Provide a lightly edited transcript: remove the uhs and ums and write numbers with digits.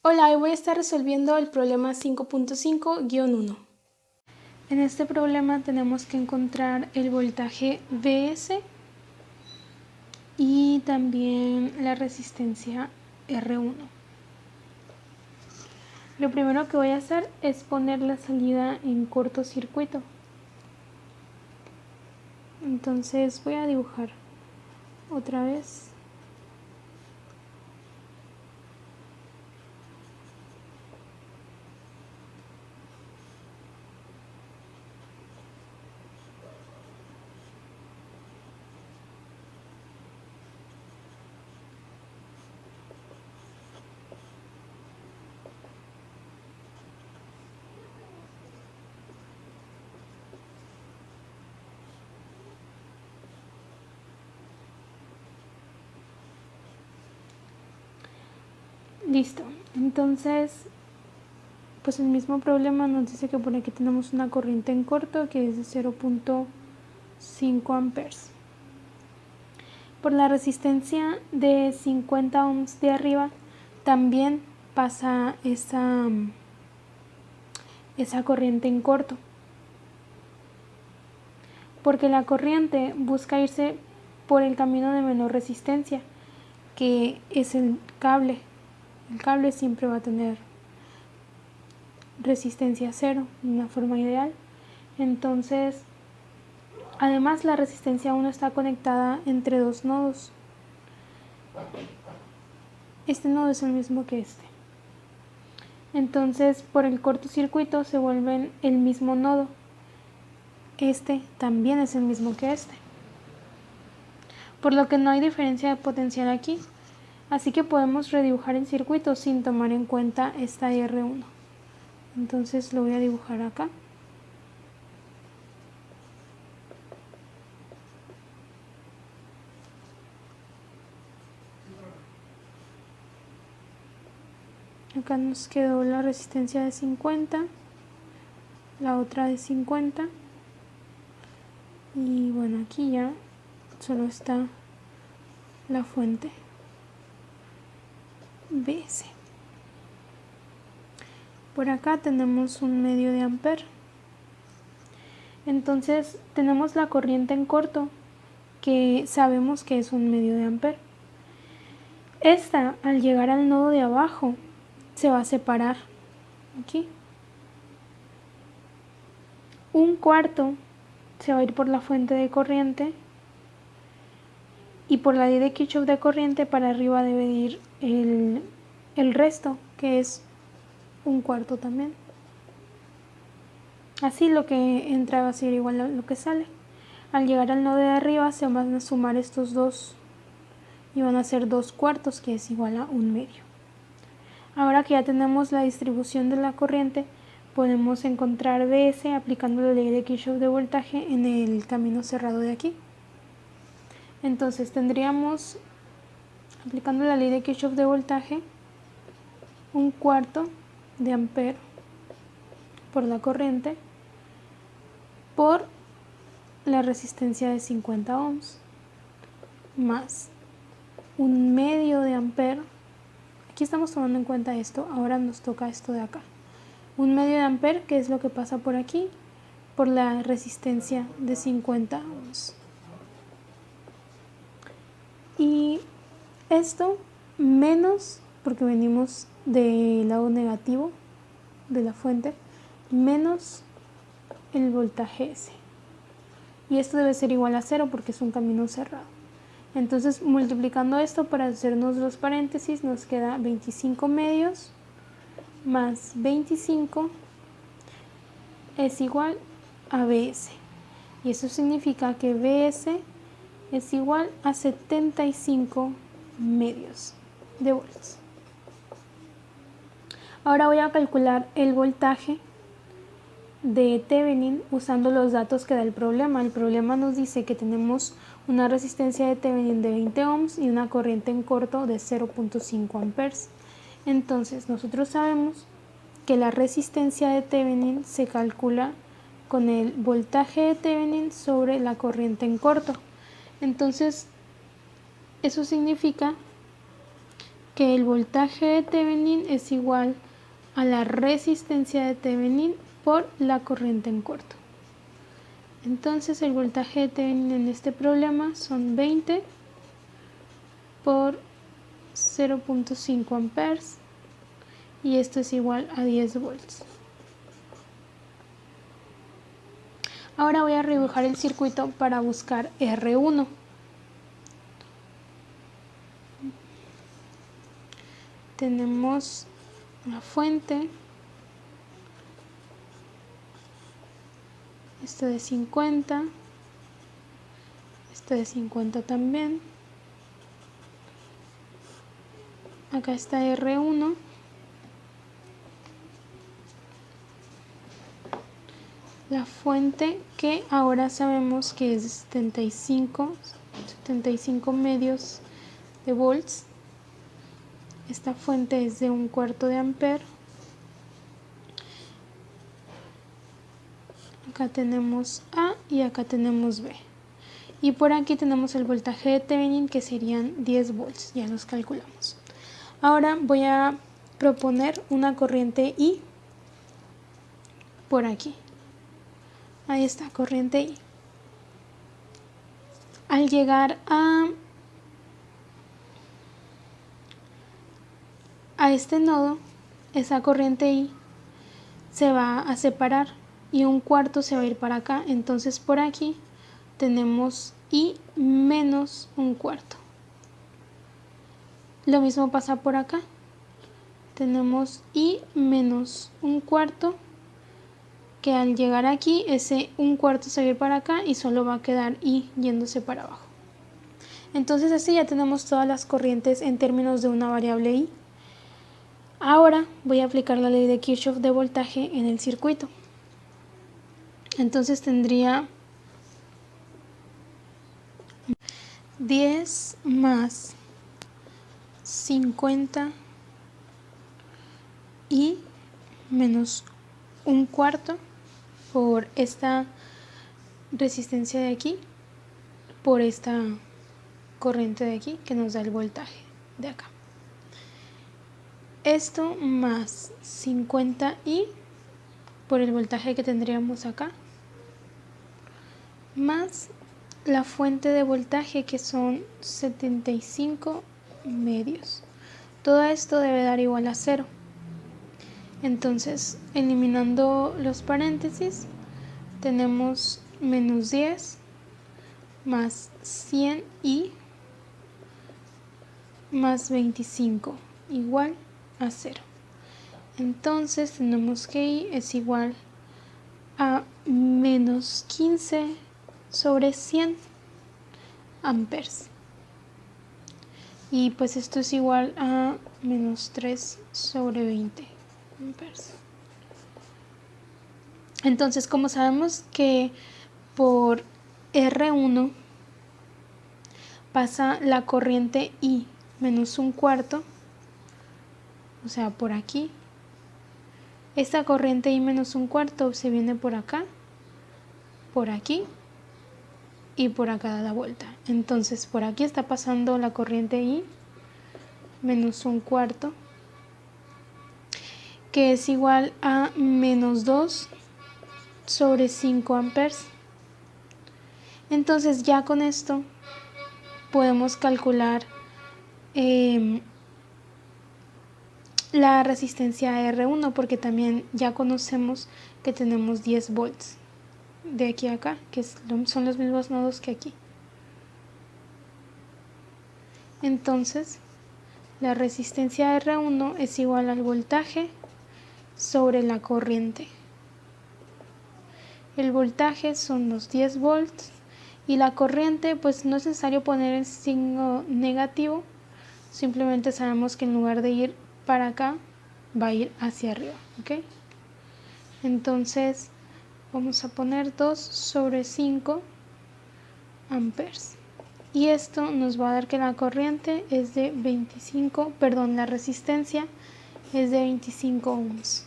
Hola, hoy voy a estar resolviendo el problema 5.5-1. En este problema tenemos que encontrar el voltaje Vs y también la resistencia R1. Lo primero que voy a hacer es poner la salida en cortocircuito. Entonces voy a dibujar otra vez. Listo, entonces pues el mismo problema nos dice que por aquí tenemos una corriente en corto que es de 0.5 amperes. Por la resistencia de 50 ohms de arriba también pasa esa corriente en corto, porque la corriente busca irse por el camino de menor resistencia, que es el cable. El cable siempre va a tener resistencia cero, de una forma ideal. Entonces, además la resistencia 1 está conectada entre dos nodos. Este nodo es el mismo que este. Entonces, por el cortocircuito se vuelven el mismo nodo. Este también es el mismo que este, por lo que no hay diferencia de potencial aquí. Así que podemos redibujar el circuito sin tomar en cuenta esta R1. Entonces lo voy a dibujar acá. Acá nos quedó la resistencia de 50, la otra de 50. Y bueno, aquí ya solo está la fuente Vs. Por acá tenemos 1/2 de amper. Entonces tenemos la corriente en corto, que sabemos que es 1/2 de amper. Esta, al llegar al nodo de abajo, se va a separar aquí. 1/4 se va a ir por la fuente de corriente, y por la ley de Kirchhoff de corriente para arriba debe ir el resto, que es 1/4 también. Así lo que entra va a ser igual a lo que sale. Al llegar al nodo de arriba se van a sumar estos dos y van a ser 2/4, que es igual a 1/2. Ahora que ya tenemos la distribución de la corriente, podemos encontrar Vs aplicando la ley de Kirchhoff de voltaje en el camino cerrado de aquí. Entonces tendríamos, aplicando la ley de Kirchhoff de voltaje, 1/4 de amper por la corriente por la resistencia de 50 ohms más 1/2 de amper. Aquí estamos tomando en cuenta esto, ahora nos toca esto de acá. 1/2 de amper, que es lo que pasa por aquí, por la resistencia de 50 ohms. Y esto menos, porque venimos del lado negativo de la fuente, menos el voltaje S. Y esto debe ser igual a 0 porque es un camino cerrado. Entonces, multiplicando esto para hacernos los paréntesis, nos queda 25 medios más 25 es igual a Vs. Y eso significa que Vs es igual a 75 medios de voltios. Ahora voy a calcular el voltaje de Thevenin usando los datos que da el problema. El problema nos dice que tenemos una resistencia de Thevenin de 20 ohms y una corriente en corto de 0.5 amperes. Entonces nosotros sabemos que la resistencia de Thevenin se calcula con el voltaje de Thevenin sobre la corriente en corto. Entonces eso significa que el voltaje de Thevenin es igual a la resistencia de Thevenin por la corriente en corto. Entonces el voltaje de Thevenin en este problema son 20 por 0.5 amperes y esto es igual a 10 volts. Ahora voy a redibujar el circuito para buscar R1. Tenemos la fuente, esta de 50, esta de 50 también. Acá está R1. La fuente que ahora sabemos que es 75 medios de volts. Esta fuente es de 1/4 de ampere. Acá tenemos A y acá tenemos B. Y por aquí tenemos el voltaje de Thevenin que serían 10 volts, ya los calculamos. Ahora voy a proponer una corriente I por aquí. Ahí está, corriente I. Al llegar a este nodo, esa corriente I se va a separar y 1/4 se va a ir para acá. Entonces por aquí tenemos I menos 1/4. Lo mismo pasa por acá. Tenemos I menos 1/4, que al llegar aquí ese 1/4 se va a ir para acá y solo va a quedar I yéndose para abajo. Entonces así ya tenemos todas las corrientes en términos de una variable I. Ahora voy a aplicar la ley de Kirchhoff de voltaje en el circuito. Entonces tendría 10 más 50 y menos 1/4 por esta resistencia de aquí, por esta corriente de aquí que nos da el voltaje de acá. Esto más 50i por el voltaje que tendríamos acá, más la fuente de voltaje que son 75 medios. Todo esto debe dar igual a 0. Entonces, eliminando los paréntesis, tenemos menos 10 más 100i más 25 igual a 0. Entonces tenemos que i es igual a menos 15 sobre 100 amperes. Y pues esto es igual a menos 3 sobre 20 amperes. Entonces, como sabemos que por R1 pasa la corriente I menos 1/4, o sea, por aquí, esta corriente I menos 1/4 se viene por acá, por aquí y por acá da la vuelta. Entonces por aquí está pasando la corriente I menos 1/4, que es igual a menos 2 sobre 5 amperes. Entonces ya con esto podemos calcular la resistencia R1, porque también ya conocemos que tenemos 10 volts de aquí a acá, que son los mismos nodos que aquí. Entonces la resistencia R1 es igual al voltaje sobre la corriente. El voltaje son los 10 volts y la corriente, pues no es necesario poner el signo negativo, simplemente sabemos que en lugar de ir para acá va a ir hacia arriba, ¿ok? Entonces vamos a poner 2 sobre 5 amperes y esto nos va a dar que la corriente es de la resistencia es de 25 ohms.